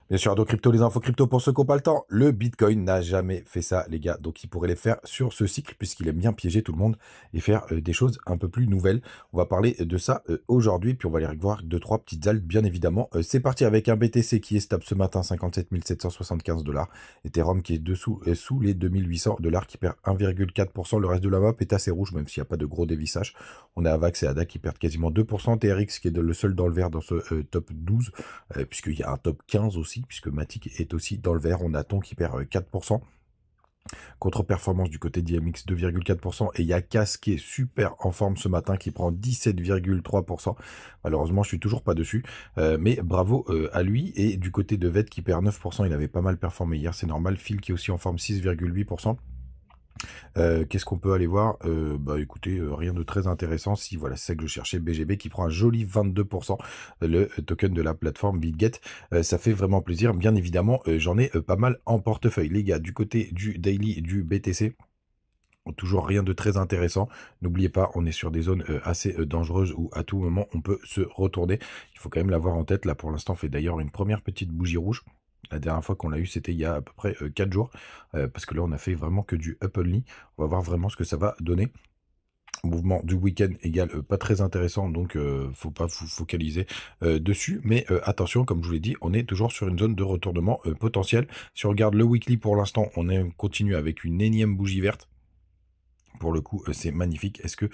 Bien sûr, donc crypto, les infos crypto pour ceux qui n'ont pas le temps. Le Bitcoin n'a jamais fait ça, les gars. Donc, il pourrait les faire sur ce cycle, puisqu'il aime bien piéger tout le monde et faire des choses un peu plus nouvelles. On va parler de ça aujourd'hui, puis on va aller voir deux, trois petites altes, bien évidemment. C'est parti avec un BTC qui est stable ce matin, 57 775 $. Ethereum qui est dessous, sous les 2800 $, qui perd 1,4%. Le reste de la map est assez rouge, même s'il n'y a pas de gros dévissage. On a Avax et ADA qui perdent quasiment 2%. TRX qui est le seul dans le vert dans ce top 12, puisqu'il y a un top 15 aussi, puisque Matic est aussi dans le vert. On a Ton qui perd 4%. Contre-performance du côté d'IMX 2,4%. Et il y a Cas qui est super en forme ce matin, qui prend 17,3%. Malheureusement, je suis toujours pas dessus. Mais bravo à lui. Et du côté de VET qui perd 9%, il avait pas mal performé hier, c'est normal. Phil qui est aussi en forme 6,8%. Qu'est-ce qu'on peut aller voir? Bah écoutez, rien de très intéressant. Si voilà, c'est ça que je cherchais. BGB qui prend un joli 22%, le token de la plateforme BitGet. Ça fait vraiment plaisir. Bien évidemment, j'en ai pas mal en portefeuille. Les gars, du côté du daily du BTC, toujours rien de très intéressant. N'oubliez pas, on est sur des zones assez dangereuses où à tout moment on peut se retourner. Il faut quand même l'avoir en tête. Là pour l'instant, on fait d'ailleurs une première petite bougie rouge. La dernière fois qu'on l'a eu, c'était il y a à peu près 4 jours. Parce que là, on a fait vraiment que du up only. On va voir vraiment ce que ça va donner. Mouvement du week-end égale pas très intéressant, donc faut pas vous focaliser dessus. Mais attention, comme je vous l'ai dit, on est toujours sur une zone de retournement potentiel. Si on regarde le weekly pour l'instant, continue avec une énième bougie verte. Pour le coup, c'est magnifique. Est-ce que,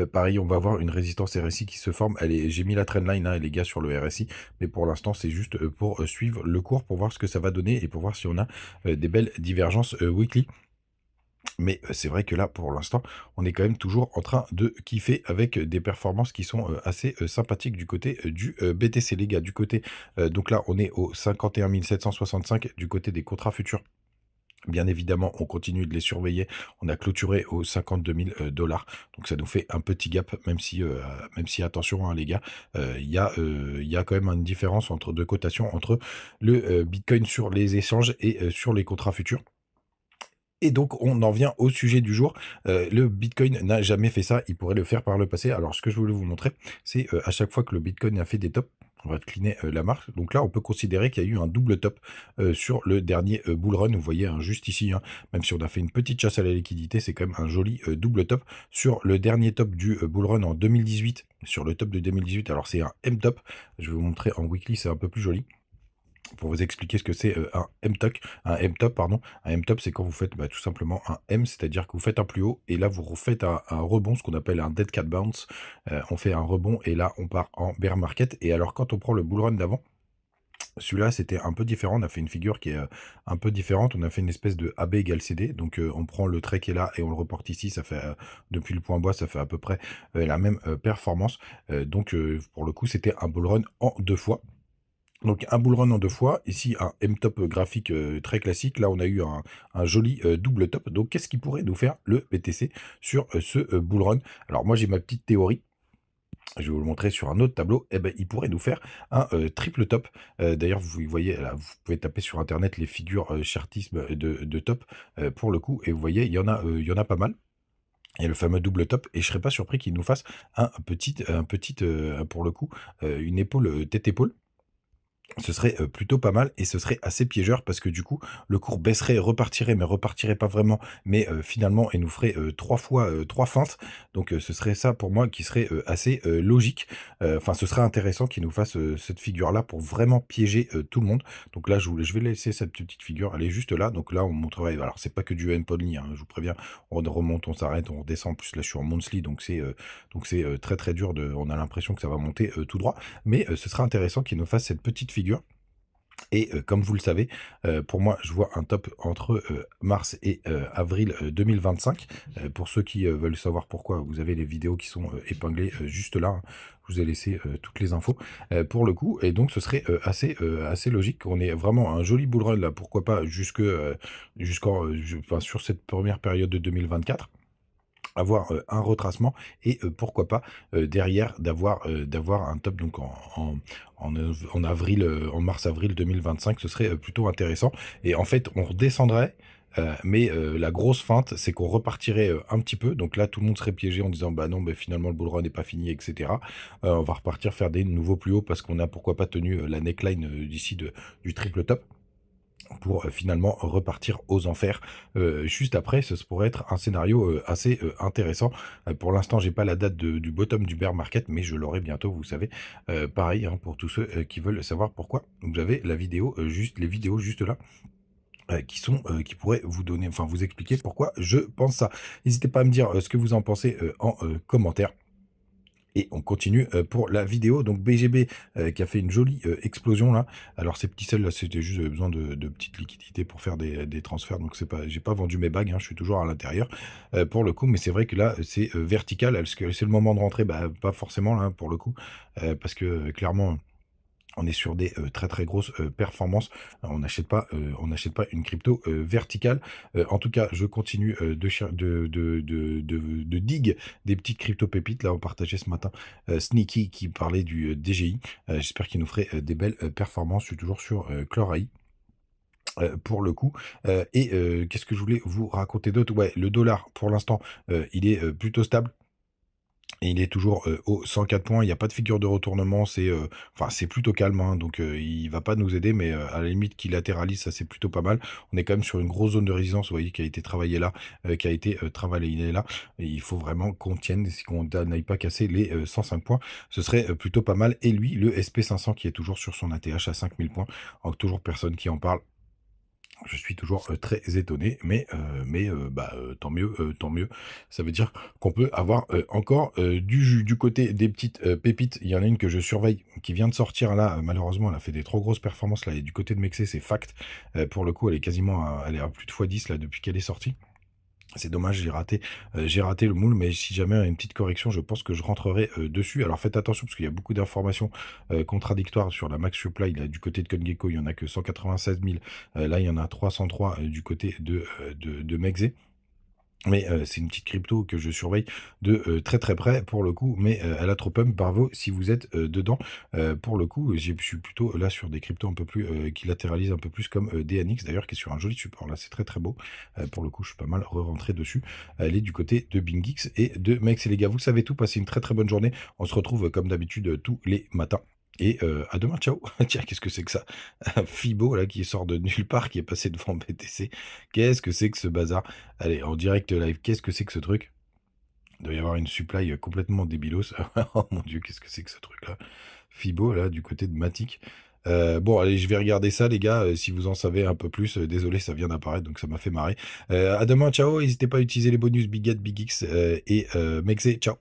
pareil, on va avoir une résistance RSI qui se forme? J'ai mis la trendline, hein, les gars, sur le RSI, mais pour l'instant, c'est juste pour suivre le cours, pour voir ce que ça va donner et pour voir si on a des belles divergences weekly. Mais c'est vrai que là, pour l'instant, on est quand même toujours en train de kiffer avec des performances qui sont assez sympathiques du côté du BTC, les gars. Du côté, donc là, on est au 51 765 du côté des contrats futurs. Bien évidemment, on continue de les surveiller. On a clôturé aux 52 000 $. Donc ça nous fait un petit gap, même si attention, hein, les gars, il y a quand même une différence entre deux cotations entre le Bitcoin sur les échanges et sur les contrats futurs. Et donc, on en vient au sujet du jour. Le Bitcoin n'a jamais fait ça. Il pourrait le faire par le passé. Alors, ce que je voulais vous montrer, c'est à chaque fois que le Bitcoin a fait des tops, on va cleaner la marque. Donc là, on peut considérer qu'il y a eu un double top sur le dernier bull run. Vous voyez, hein, juste ici, hein, même si on a fait une petite chasse à la liquidité, c'est quand même un joli double top. Sur le dernier top du bull run en 2018, sur le top de 2018, alors c'est un M-top. Je vais vous montrer en weekly, c'est un peu plus joli pour vous expliquer ce que c'est un M-top, pardon. Un M-top, c'est quand vous faites tout simplement un M, c'est-à-dire que vous faites un plus haut, et là, vous refaites un rebond, ce qu'on appelle un dead cat bounce. On fait un rebond, et là, on part en bear market. Et alors, quand on prend le bull run d'avant, celui-là, c'était un peu différent. On a fait une figure qui est un peu différente. On a fait une espèce de AB égale CD. Donc, on prend le trait qui est là et on le reporte ici. Ça fait, depuis le point bas, ça fait à peu près la même performance. Donc, pour le coup, c'était un bull run en deux fois. Donc un bull run en deux fois, ici un M-top graphique très classique, là on a eu un joli double top. Donc qu'est-ce qui pourrait nous faire le BTC sur ce bull run? Alors moi j'ai ma petite théorie. Je vais vous le montrer sur un autre tableau. Eh ben, il pourrait nous faire un triple top. D'ailleurs, vous voyez, là, vous pouvez taper sur internet les figures chartisme de top pour le coup, et vous voyez, il y en a pas mal. Il y a le fameux double top, et je serais pas surpris qu'il nous fasse pour le coup, une épaule tête-épaule. Ce serait plutôt pas mal, et ce serait assez piégeur parce que du coup, le cours baisserait, repartirait, mais repartirait pas vraiment. Mais finalement, il nous ferait 3 feintes. Donc ce serait ça pour moi qui serait assez logique. Enfin, ce serait intéressant qu'il nous fasse cette figure-là pour vraiment piéger tout le monde. Donc là, je vais laisser cette petite figure, elle est juste là. Donc là, on montrerait. Alors, c'est pas que du N-Podly, hein, je vous préviens. On remonte, on s'arrête, on redescend. En plus, là, je suis en monthly, donc c'est très très dur. On a l'impression que ça va monter tout droit. Mais ce sera intéressant qu'il nous fasse cette petite figure. Et comme vous le savez, pour moi, je vois un top entre mars et avril 2025. Pour ceux qui veulent savoir pourquoi, vous avez les vidéos qui sont épinglées juste là, hein. Je vous ai laissé toutes les infos pour le coup. Et donc, ce serait assez logique qu'on ait vraiment un joli bull run là. Pourquoi pas enfin, sur cette première période de 2024. avoir un retracement et pourquoi pas derrière d'avoir un top donc en avril, en mars-avril 2025, ce serait plutôt intéressant. Et en fait, on redescendrait, mais la grosse feinte, c'est qu'on repartirait un petit peu. Donc là, tout le monde serait piégé en disant bah non, mais finalement le bull run n'est pas fini, etc. On va repartir faire des nouveaux plus hauts parce qu'on a pourquoi pas tenu la neckline d'ici du triple top pour finalement repartir aux enfers juste après. Ce pourrait être un scénario assez intéressant. Pour l'instant, j'ai pas la date du bottom du bear market, mais je l'aurai bientôt, vous savez. Pareil, hein, pour tous ceux qui veulent savoir pourquoi. Vous avez la vidéo, les vidéos juste là. Qui pourraient vous donner, enfin vous expliquer pourquoi je pense ça. N'hésitez pas à me dire ce que vous en pensez en commentaire. Et on continue pour la vidéo. Donc BGB qui a fait une jolie explosion là. Alors ces petits sels là, c'était juste besoin de petites liquidités pour faire des transferts. Donc c'est pas, j'ai pas vendu mes bagues, hein, je suis toujours à l'intérieur pour le coup. Mais c'est vrai que là c'est vertical. Est-ce que c'est le moment de rentrer? Bah pas forcément là pour le coup, parce que clairement. On est sur des très très grosses performances. On n'achète pas une crypto verticale. En tout cas, je continue de dig des petites crypto pépites. Là, on partageait ce matin Sneaky qui parlait du DGI. J'espère qu'il nous ferait des belles performances. Je suis toujours sur Chlorai. Pour le coup. Qu'est-ce que je voulais vous raconter d'autre? Ouais, le dollar, pour l'instant, il est plutôt stable. Et il est toujours aux 104 points. Il n'y a pas de figure de retournement. Enfin, c'est plutôt calme, hein, donc il va pas nous aider, mais à la limite qu'il latéralise, ça c'est plutôt pas mal. On est quand même sur une grosse zone de résistance, vous voyez, qui a été travaillée là, qui a été travaillée là. Et il faut vraiment qu'on tienne, si qu'on n'aille pas casser les 105 points, ce serait plutôt pas mal. Et lui, le SP500 qui est toujours sur son ATH à 5000 points, toujours personne qui en parle. Je suis toujours très étonné, mais tant mieux, tant mieux. Ça veut dire qu'on peut avoir encore du jus. Du côté des petites pépites, il y en a une que je surveille, qui vient de sortir là. Malheureusement, elle a fait des trop grosses performances là. Et du côté de Mexé, c'est fact. Pour le coup, elle est quasiment elle est à plus de x10 là depuis qu'elle est sortie. C'est dommage, j'ai raté le moule, mais si jamais il y a une petite correction, je pense que je rentrerai dessus. Alors faites attention parce qu'il y a beaucoup d'informations contradictoires sur la max supply. Là, du côté de CoinGecko, il y en a que 196 000. Là, il y en a 303 du côté de Mexé. Mais c'est une petite crypto que je surveille de très très près pour le coup, mais elle a trop pump, bravo si vous êtes dedans. Pour le coup, je suis plutôt là sur des cryptos un peu plus qui latéralisent un peu plus comme DNX d'ailleurs, qui est sur un joli support là, c'est très très beau. Pour le coup, je suis pas mal re-rentré dessus. Elle est du côté de BingX et de Mex. Et les gars, vous savez tout, passez une très très bonne journée. On se retrouve comme d'habitude tous les matins. Et à demain, ciao. Tiens, qu'est-ce que c'est que ça? Un Fibo là qui sort de nulle part, qui est passé devant BTC. Qu'est-ce que c'est que ce bazar? Allez, en direct live, qu'est-ce que c'est que ce truc? Il doit y avoir une supply complètement débilos. Oh mon dieu, qu'est-ce que c'est que ce truc-là? Fibo, là, du côté de Matic. Bon, allez, je vais regarder ça, les gars. Si vous en savez un peu plus, désolé, ça vient d'apparaître, donc ça m'a fait marrer. À demain, ciao. N'hésitez pas à utiliser les bonus Big Get, Big X et Mexe. Ciao.